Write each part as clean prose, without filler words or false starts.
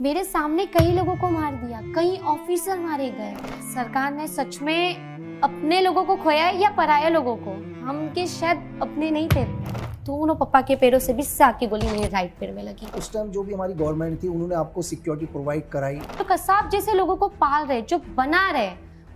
मेरे सामने कई लोगों को मार दिया, कई ऑफिसर मारे गए। सरकार ने सच में अपने लोगों को खोया है या पराये लोगों को? हम के शायद अपने नहीं थे। दोनों पप्पा के पैरों से भी साग की गोली मेरे राइट पैर में लगी। उस टाइम जो भी हमारी गवर्नमेंट थी उन्होंने आपको सिक्योरिटी प्रोवाइड कराई। तो कसाब जैसे लोगों को पाल रहे, जो बना रहे,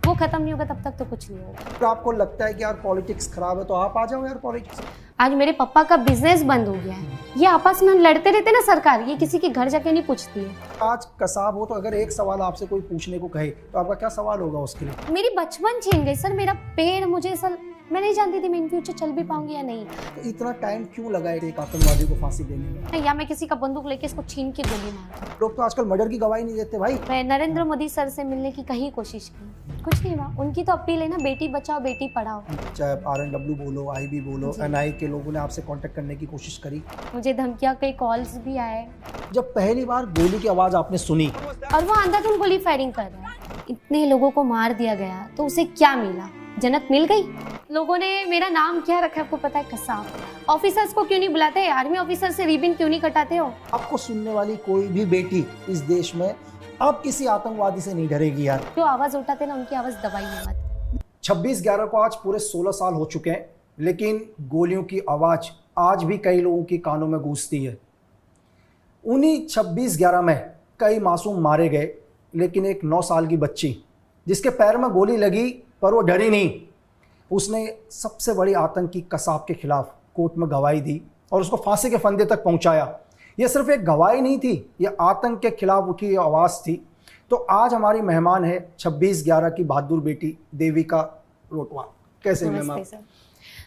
वो खत्म नहीं होगा तब तक तो कुछ नहीं होगा। तो आपको लगता है कि यार पॉलिटिक्स खराब है तो आप आ जाओ यार पॉलिटिक्स। आज मेरे पापा का बिजनेस बंद हो गया है। ये आपस में लड़ते रहते ना, सरकार ये किसी के घर जाके नहीं पूछती है। आज कसाब हो तो अगर एक सवाल आपसे कोई पूछने को कहे तो आपका क्या सवाल होगा उसके लिए? मेरी बचपन छीन गई सर, मेरा पैर मुझे सर, मैं नहीं जानती थी मैं इन फ्यूचर चल भी पाऊंगी या नहीं। तो इतना टाइम क्यों लगा एक आतंकवादी को फांसी देने में? या मैं किसी का बंदूक लेके इसको छीन के गोली मार। लोग तो आजकल मर्डर की गवाही नहीं देते भाई। मैं नरेंद्र मोदी सर से मिलने की कहीं कोशिश की, कुछ नहीं हुआ। उनकी तो अपील है ना, बेटी बचाओ बेटी पढ़ाओ। चाहे RNW बोलो, IB बोलो, NI के लोगों ने आपसे कांटेक्ट करने की कोशिश करी। मुझे धमकियां, कई कॉल्स भी आए। जब पहली बार गोली की आवाज आपने सुनी और वो अंधाधुंध गोली फायरिंग कर रहा है, इतने लोगों को मार दिया गया तो उसे क्या मिला? जन्नत मिल गई? लोगों ने मेरा नाम क्या रखा है आपको पता है? कसाब। ऑफिसर्स को क्यों नहीं बुलाते? आर्मी ऑफिसर से रिबन क्यों नहीं कटाते हो? आपको सुनने वाली कोई भी बेटी इस देश में अब किसी आतंकवादी से नहीं डरेगी यार। जो आवाज उठाते ना, उनकी आवाज दबाइए मत। 26/11 को आज पूरे 16 साल हो चुके हैं, लेकिन गोलियों की आवाज आज भी कई लोगों के कानों में गूंजती है। उन्हीं 26/11 में कई मासूम मारे गए, लेकिन एक 9 साल की बच्ची जिसके पैर में गोली लगी पर वो डरी नहीं, उसने सबसे बड़ी आतंकी कसाब के खिलाफ कोर्ट में गवाही दी और उसको फांसी के फंदे तक पहुंचाया। यह सिर्फ एक गवाही नहीं थी, यह आतंक के खिलाफ उठी आवाज़ थी। तो आज हमारी मेहमान है 26/11 की बहादुर बेटी देविका रोटवाल। कैसे हैं मैम आप?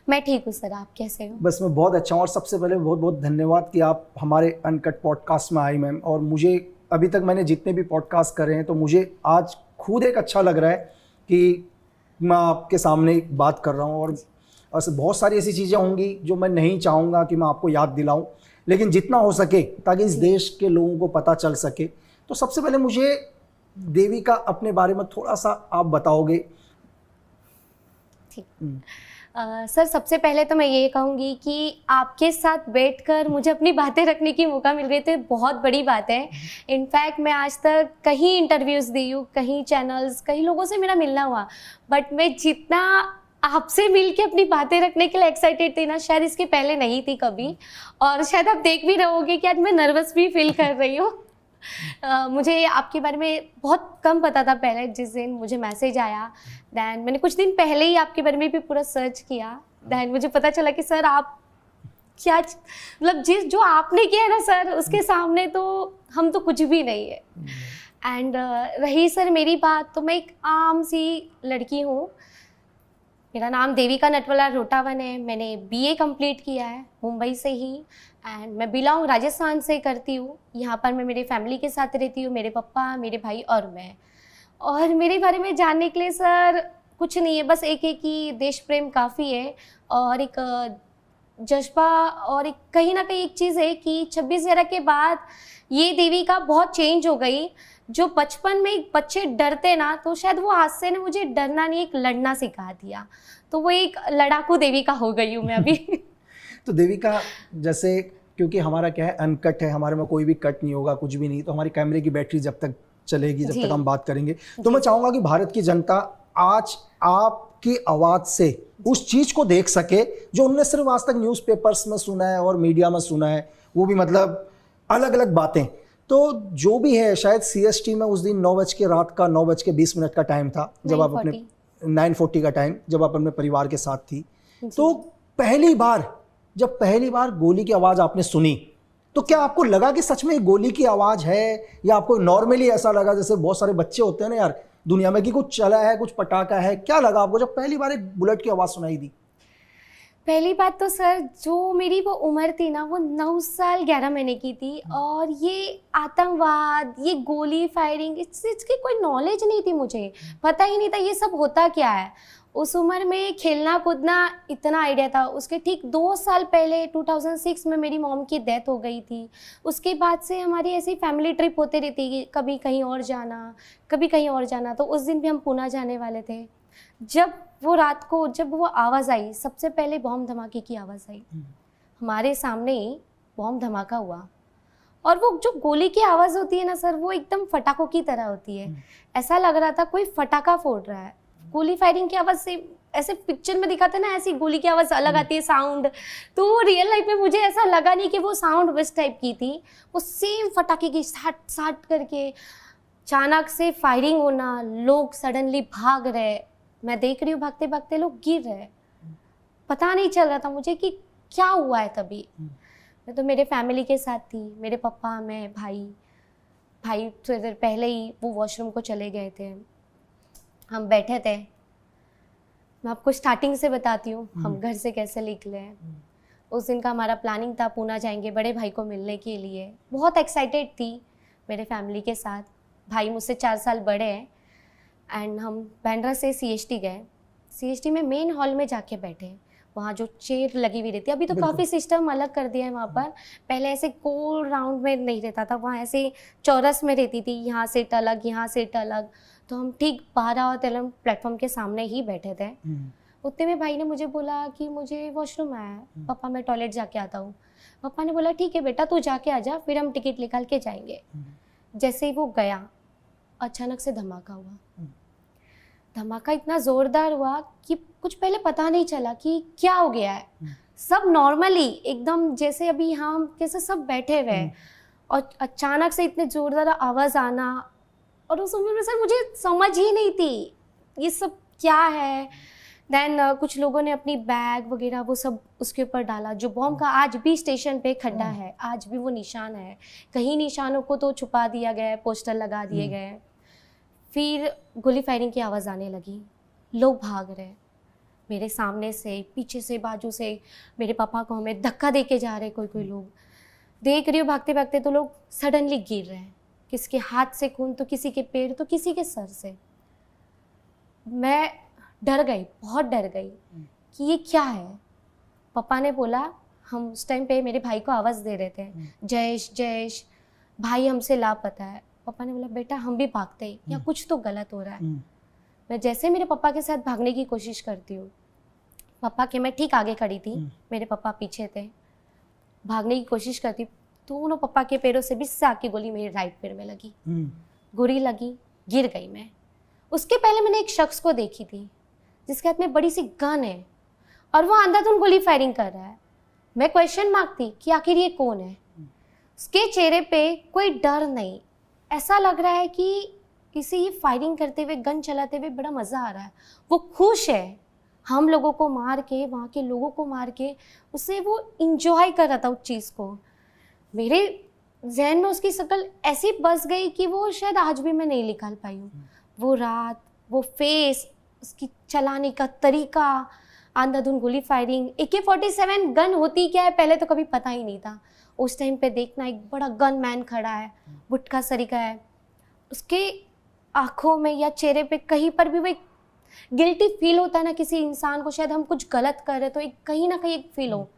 मैं ठीक हूँ सर, आप कैसे हो? बस मैं बहुत अच्छा हूँ। और सबसे पहले बहुत बहुत धन्यवाद कि आप हमारे अनकट पॉडकास्ट में आई मैम। और मुझे अभी तक मैंने जितने भी पॉडकास्ट करे हैं तो मुझे आज खुद एक अच्छा लग रहा है कि मैं आपके सामने बात कर रहा हूँ। और बहुत सारी ऐसी चीज़ें होंगी जो मैं नहीं चाहूँगा कि मैं आपको याद दिलाऊँ, लेकिन जितना हो सके ताकि इस देश के लोगों को पता चल सके। तो सबसे पहले मुझे देविका अपने बारे में थोड़ा सा आप बताओगे? ठीक। सर सबसे पहले तो मैं ये कहूँगी कि आपके साथ बैठकर मुझे अपनी बातें रखने की मौका मिल रही है, तो बहुत बड़ी बात है। इनफैक्ट मैं आज तक कहीं इंटरव्यूज़ दी हूँ, कहीं चैनल्स, कई लोगों से मेरा मिलना हुआ, बट मैं जितना आपसे मिल के अपनी बातें रखने के लिए एक्साइटेड थी ना, शायद इसके पहले नहीं थी कभी। और शायद आप देख भी रहोगे कि आज मैं नर्वस भी फील कर रही हूँ। मुझे आपके बारे में बहुत कम पता था पहले। जिस दिन मुझे मैसेज आया, दैन मैंने कुछ दिन पहले ही आपके बारे में भी पूरा सर्च किया। दैन मुझे पता चला कि सर आप क्या, मतलब जिस जो आपने किया ना सर, उसके सामने तो हम तो कुछ भी नहीं है। एंड रही सर मेरी बात, तो मैं एक आम सी लड़की हूँ। मेरा नाम देविका नटवला रोटावन है। मैंने BA कंप्लीट किया है मुंबई से ही, एंड मैं बिलोंग राजस्थान से करती हूँ। यहाँ पर मैं मेरे फैमिली के साथ रहती हूँ, मेरे पापा, मेरे भाई और मैं। और मेरे बारे में जानने के लिए सर कुछ नहीं है, बस एक कि देश प्रेम काफ़ी है, और एक जज्बा, और एक कहीं ना कहीं एक चीज़ है कि 26/11 के बाद ये देविका बहुत चेंज हो गई। जो बचपन में बच्चे डरते ना, तो शायद वो हादसे ने मुझे डरना नहीं, एक लड़ना सिखा दिया। तो वो एक लड़ाकू देविका हो गई हूँ मैं अभी। तो देविका, जैसे क्योंकि हमारा क्या है, अनकट है, हमारे में कोई भी कट नहीं होगा, कुछ भी नहीं, तो हमारी कैमरे की बैटरी जब तक चलेगी, जब तक हम बात करेंगे, तो मैं चाहूँगा कि भारत की जनता आज आपकी आवाज़ से उस चीज़ को देख सके जो उन्होंने सिर्फ आज तक न्यूज़पेपर्स में सुना है और मीडिया में सुना है, वो भी मतलब अलग अलग बातें। तो जो भी है, शायद CST में उस दिन 9:20 का टाइम था, जब आप अपने 9:40 का टाइम, जब आप अपने परिवार के साथ थी। तो जब पहली बार गोली की आवाज़ आपने सुनी, तो क्या आपको लगा कि सच में गोली की आवाज़ है, या आपको नॉर्मली ऐसा लगा जैसे बहुत सारे बच्चे होते हैं ना यार दुनिया में, कि कुछ चला है, कुछ पटाखा है? क्या लगा आपको जब पहली बार एक बुलेट की आवाज़ सुनाई दी? पहली बात तो सर, जो मेरी वो उम्र थी ना, वो 9 साल 11 महीने की थी, और ये आतंकवाद, ये गोली फायरिंग, इसकी कोई नॉलेज नहीं थी, मुझे पता ही नहीं था ये सब होता क्या है। उस उम्र में खेलना कूदना इतना आइडिया था। उसके ठीक 2 साल पहले 2006 में मेरी मॉम की डेथ हो गई थी। उसके बाद से हमारी ऐसी फैमिली ट्रिप होती रहती है, कभी कहीं और जाना, कभी कहीं और जाना। तो उस दिन भी हम पूना जाने वाले थे। जब वो रात को, जब वो आवाज़ आई, सबसे पहले बॉम्ब धमाके की आवाज़ आई, हमारे सामने ही बॉम्ब धमाका हुआ। और वो जो गोली की आवाज़ होती है ना सर, वो एकदम फटाकों की तरह होती है। ऐसा लग रहा था कोई फटाका फोड़ रहा है। गोली फायरिंग की आवाज़ से ऐसे पिक्चर में दिखाते ना, ऐसी गोली की आवाज़ अलग आती है साउंड, तो वो रियल लाइफ में मुझे ऐसा लगा नहीं कि वो साउंड उस टाइप की थी। वो सेम फटाके की साट साट करके अचानक से फायरिंग होना, लोग सडनली भाग रहे, मैं देख रही हूँ भागते भागते लोग गिर रहे, पता नहीं चल रहा था मुझे कि क्या हुआ है तभी। मैं तो मेरे फैमिली के साथ थी, मेरे पापा, मैं, भाई थोड़ी देर पहले ही वो वॉशरूम को चले गए थे, हम बैठे थे। मैं आपको स्टार्टिंग से बताती हूँ हम घर से कैसे निकले हैं। उस दिन का हमारा प्लानिंग था पूना जाएंगे बड़े भाई को मिलने के लिए, बहुत एक्साइटेड थी मेरे फैमिली के साथ। भाई मुझसे 4 साल बड़े हैं एंड हम बांद्रा से CST गए। CST में मेन हॉल में जाके बैठे, वहाँ जो चेयर लगी हुई रहती है, अभी तो काफ़ी सिस्टम अलग कर दिया है वहाँ पर। पहले ऐसे गोल राउंड में नहीं रहता था, वहाँ ऐसे चौरस में रहती थी, यहाँ सीट अलग, यहाँ सीट अलग। तो हम ठीक 12 और 13 प्लेटफॉर्म के सामने ही बैठे थे। उतने में भाई ने मुझे बोला कि मुझे वॉशरूम आया है, पापा मैं टॉयलेट जाके आता हूँ। पापा ने बोला ठीक है बेटा तू जाके आ जा, फिर हम टिकट निकाल के जाएंगे। जैसे ही वो गया, अचानक से धमाका हुआ। धमाका इतना जोरदार हुआ कि कुछ पहले पता नहीं चला कि क्या हो गया है। सब नॉर्मली एकदम जैसे अभी हम कैसे सब बैठे हुए हैं, और अचानक से इतने जोरदार आवाज़ आना, और उस उम्र में सर मुझे समझ ही नहीं थी ये सब क्या है। देन कुछ लोगों ने अपनी बैग वगैरह वो सब उसके ऊपर डाला। जो बॉम्ब का आज भी स्टेशन पे खड्डा है, आज भी वो निशान है। कहीं निशानों को तो छुपा दिया गया है, पोस्टर लगा दिए गए। फिर गोली फायरिंग की आवाज़ आने लगी, लोग भाग रहे, मेरे सामने से, पीछे से, बाजू से। मेरे पापा को हमें धक्का दे के जा रहे कोई लोग। देख रही हूँ भागते भागते तो लोग सडनली गिर रहे हैं, किसी के हाथ से खून, तो किसी के पैर, तो किसी के सर से। मैं डर गई, बहुत डर गई कि ये क्या है। पापा ने बोला, हम उस टाइम पे मेरे भाई को आवाज़ दे रहे थे, जयेश जयेश भाई हमसे लापता है। पापा ने बोला बेटा हम भी भागते हैं, या कुछ तो गलत हो रहा है। मैं जैसे मेरे पापा के साथ भागने की कोशिश करती हूँ, पापा के मैं ठीक आगे खड़ी थी, मेरे पापा पीछे थे, भागने की कोशिश करती, दोनों पापा के पैरों से भी से आके गोली मेरे राइट पैर में लगी। गोली लगी, गिर गई मैं। उसके पहले मैंने एक शख्स को देखी थी जिसके हाथ में बड़ी सी गन है और वो अंधाधुंध गोली फायरिंग कर रहा है। मैं क्वेश्चन मार्क थी कि आखिर ये कौन है। उसके चेहरे पे कोई डर नहीं, ऐसा लग रहा है कि इसे ये फायरिंग करते हुए, गन चलाते हुए बड़ा मज़ा आ रहा है। वो खुश है, हम लोगों को मार के, वहाँ के लोगों को मार के, उसे वो इंजॉय कर रहा था उस चीज़ को। मेरे जहन में उसकी शक्ल ऐसी बस गई कि वो शायद आज भी मैं नहीं निकाल पाई हूँ। वो रात, वो फेस, उसकी चलाने का तरीका, अंधाधुंध गोली फायरिंग। AK-47 गन होती क्या है पहले तो कभी पता ही नहीं था। उस टाइम पे देखना, एक बड़ा गन मैन खड़ा है, बुटका सरीका है, उसके आँखों में या चेहरे पे कहीं पर भी वो एक गिल्टी फील होता है ना किसी इंसान को, शायद हम कुछ गलत कर रहे तो एक कहीं ना कहीं एक फील हो,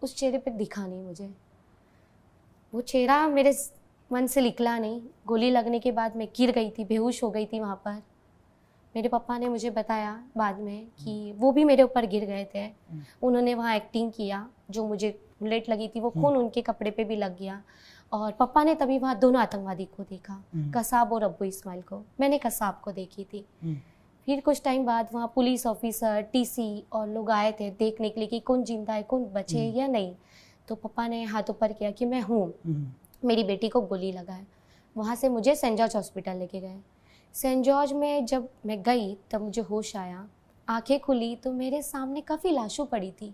उस चेहरे पे दिखा नहीं मुझे। वो चेहरा मेरे मन से निकला नहीं। गोली लगने के बाद मैं गिर गई थी, बेहोश हो गई थी वहाँ पर। मेरे पापा ने मुझे बताया बाद में कि वो भी मेरे ऊपर गिर गए थे। उन्होंने वहाँ एक्टिंग किया, जो मुझे बुलेट लगी थी वो खून उनके कपड़े पे भी लग गया। और पापा ने तभी वहाँ दोनों आतंकवादी को देखा, कसाब और अब्बू इस्माइल को। मैंने कसाब को देखी थी। फिर कुछ टाइम बाद वहाँ पुलिस ऑफिसर, TC और लोग आए थे देखने के लिए कि कौन जिंदा है, कौन बचे या नहीं। तो पापा ने हाथ ऊपर किया कि मैं हूँ, मेरी बेटी को गोली लगा है। वहाँ से मुझे सेंट जॉर्ज हॉस्पिटल लेके गए। सेंट जॉर्ज में जब मैं गई तब मुझे होश आया, आंखें खुली तो मेरे सामने काफ़ी लाशों पड़ी थी।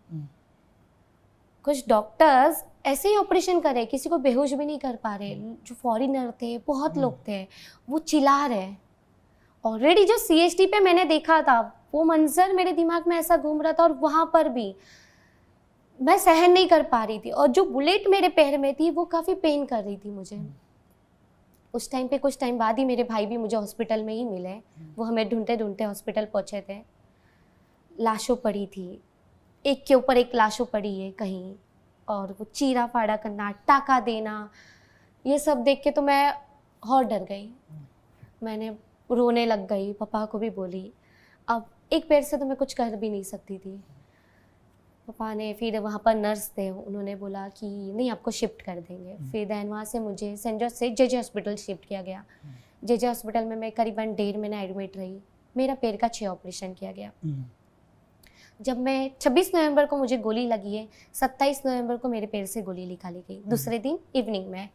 कुछ डॉक्टर्स ऐसे ही ऑपरेशन कर रहे, किसी को बेहोश भी नहीं कर पा रहे। जो फॉरेनर थे, बहुत लोग थे, वो चिल्ला रहे। ऑलरेडी जो CST पे मैंने देखा था वो मंजर मेरे दिमाग में ऐसा घूम रहा था, और वहाँ पर भी मैं सहन नहीं कर पा रही थी। और जो बुलेट मेरे पैर में थी वो काफ़ी पेन कर रही थी मुझे। उस टाइम पे कुछ टाइम बाद ही मेरे भाई भी मुझे हॉस्पिटल में ही मिले। वो हमें ढूंढते ढूंढते हॉस्पिटल पहुँचे थे। लाशों पड़ी थी, एक के ऊपर एक लाशों पड़ी है कहीं, और वो चीरा फाड़ा करना, टाका देना, ये सब देख के तो मैं और डर गई। मैंने रोने लग गई, पापा को भी बोली। अब एक पैर से तो मैं कुछ कर भी नहीं सकती थी। पापा ने फिर वहाँ पर नर्स थे, उन्होंने बोला कि नहीं आपको शिफ्ट कर देंगे। फिर दैन वहाँ से मुझे सेंट जॉर्ज से जेजे हॉस्पिटल शिफ्ट किया गया। जेजे हॉस्पिटल में मैं करीबन 1.5 महीना एडमिट रही। मेरा पैर का 6 ऑपरेशन किया गया। जब मैं 26 नवंबर को मुझे गोली लगी है, 27 नवंबर को मेरे पैर से गोली निकाली गई। दूसरे दिन इवनिंग में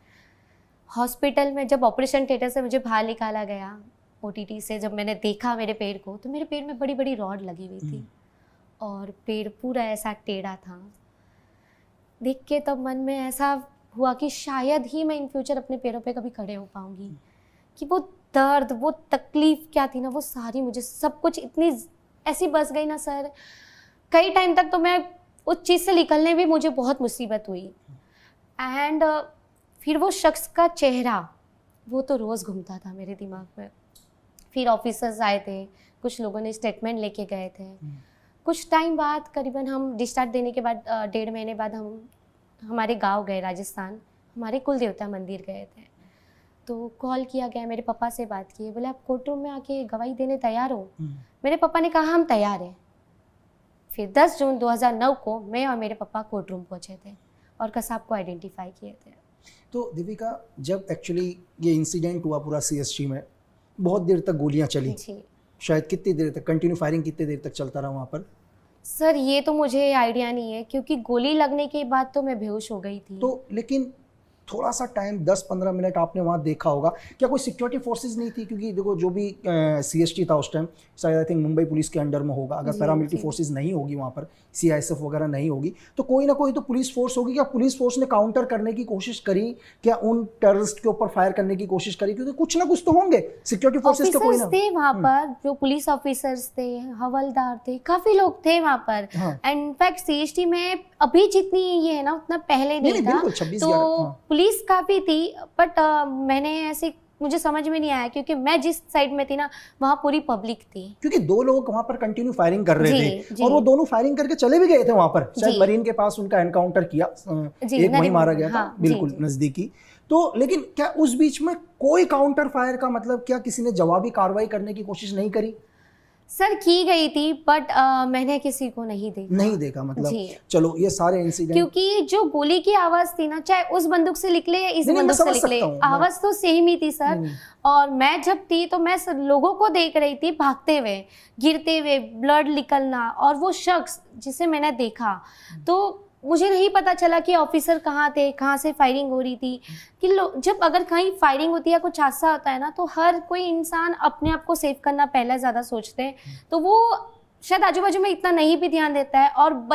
हॉस्पिटल में जब ऑपरेशन थिएटर से मुझे बाहर निकाला गया ओटीटी से, जब मैंने देखा मेरे पैर को, तो मेरे पैर में बड़ी बड़ी रॉड लगी हुई थी और पैर पूरा ऐसा टेढ़ा था। देख के तब मन में ऐसा हुआ कि शायद ही मैं इन फ्यूचर अपने पैरों पे कभी खड़े हो पाऊंगी। कि वो दर्द, वो तकलीफ क्या थी ना, वो सारी मुझे सब कुछ इतनी ऐसी बस गई ना सर। कई टाइम तक तो मैं उस चीज़ से निकलने भी मुझे बहुत मुसीबत हुई। एंड फिर वो शख्स का चेहरा वो तो रोज़ घूमता था मेरे दिमाग में। फिर ऑफिसर्स आए थे, कुछ लोगों ने स्टेटमेंट लेके गए थे। कुछ टाइम बाद, करीबन हम डिस्चार्ज देने के बाद 1.5 महीने बाद हम हमारे गांव गए, राजस्थान, हमारे कुल देवता मंदिर गए थे। तो कॉल किया गया, मेरे पापा से बात की, बोले आप कोर्ट रूम में आके गवाही देने तैयार हो? मेरे पापा ने कहा हम तैयार हैं। फिर 10 जून 2009 को मैं और मेरे पापा कोर्ट रूम पहुँचे थे और कसाब को आइडेंटिफाई किए थे। तो दीपिका, जब एक्चुअली ये इंसिडेंट हुआ पूरा सीएसजी में, बहुत देर तक गोलियां चली, शायद कितनी देर तक कंटिन्यू फायरिंग कितनी देर तक चलता रहा वहाँ पर? सर ये तो मुझे आइडिया नहीं है, क्योंकि गोली लगने के बाद तो मैं बेहोश हो गई थी। तो लेकिन थोड़ा सा टाइम 10-15 मिनट आपने वहाँ देखा होगा, क्या कोई सिक्योरिटी फोर्सेज नहीं थी? क्योंकि देखो जो भी सीएसटी था उस टाइम, शायद आई थिंक मुंबई पुलिस के अंडर में होगा। अगर पैरामिलिट्री फोर्सेज नहीं होगी वहाँ पर, सीआईएसएफ वगैरह नहीं होगी, तो कोई ना कोई तो पुलिस फोर्स होगी। क्या पुलिस फोर्स ने काउंटर करने की कोशिश करी? क्या उन टेररिस्ट के ऊपर फायर करने की कोशिश करी? क्योंकि कुछ ना कुछ तो होंगे सिक्योरिटी फोर्सेज के, कोई ना थे वहाँ पर, जो पुलिस ऑफिसर्स थे, हवलदार थे, काफी लोग थे वहाँ पर। इनफैक्ट सीएसटी में अभी जितनी ये है ना, उतना पहले नहीं था। तो पुलिस काफी थी, बट मैंने ऐसे मुझे समझ में नहीं आया, क्योंकि मैं जिस साइड में थी ना, वहाँ पूरी पब्लिक थी। क्योंकि 2 लोग वहाँ पर कंटिन्यू फायरिंग कर रहे थे और वो दोनों फायरिंग करके चले भी गए थे वहाँ पर। शायद मरीन के पास उनका एनकाउंटर किया, एक वहीं मारा गया था, बिल्कुल नजदीकी। तो लेकिन क्या उस बीच में कोई काउंटर फायर का मतलब, क्या किसी ने जवाबी कार्रवाई करने की कोशिश नहीं करी? सर की गई थी, बट मैंने किसी को नहीं देखा। मतलब चलो ये सारे इंसिडेंट, क्योंकि जो गोली की आवाज थी ना, चाहे उस बंदूक से निकले या इस बंदूक से निकले, आवाज तो सेम ही थी सर। और मैं जब थी तो मैं लोगों को देख रही थी भागते हुए, गिरते हुए, ब्लड निकलना। और वो शख्स जिसे मैंने देखा, तो मुझे नहीं पता चला कि ऑफिसर कहाँ थे, कहाँ से फायरिंग हो रही थी। कि जब अगर कहीं फायरिंग होती है, कुछ हादसा होता है ना, तो हर कोई इंसान अपने आप को सेव करना पहले ज़्यादा सोचते हैं। तो वो शायद आजू बाजू में इतना नहीं भी ध्यान देता है। और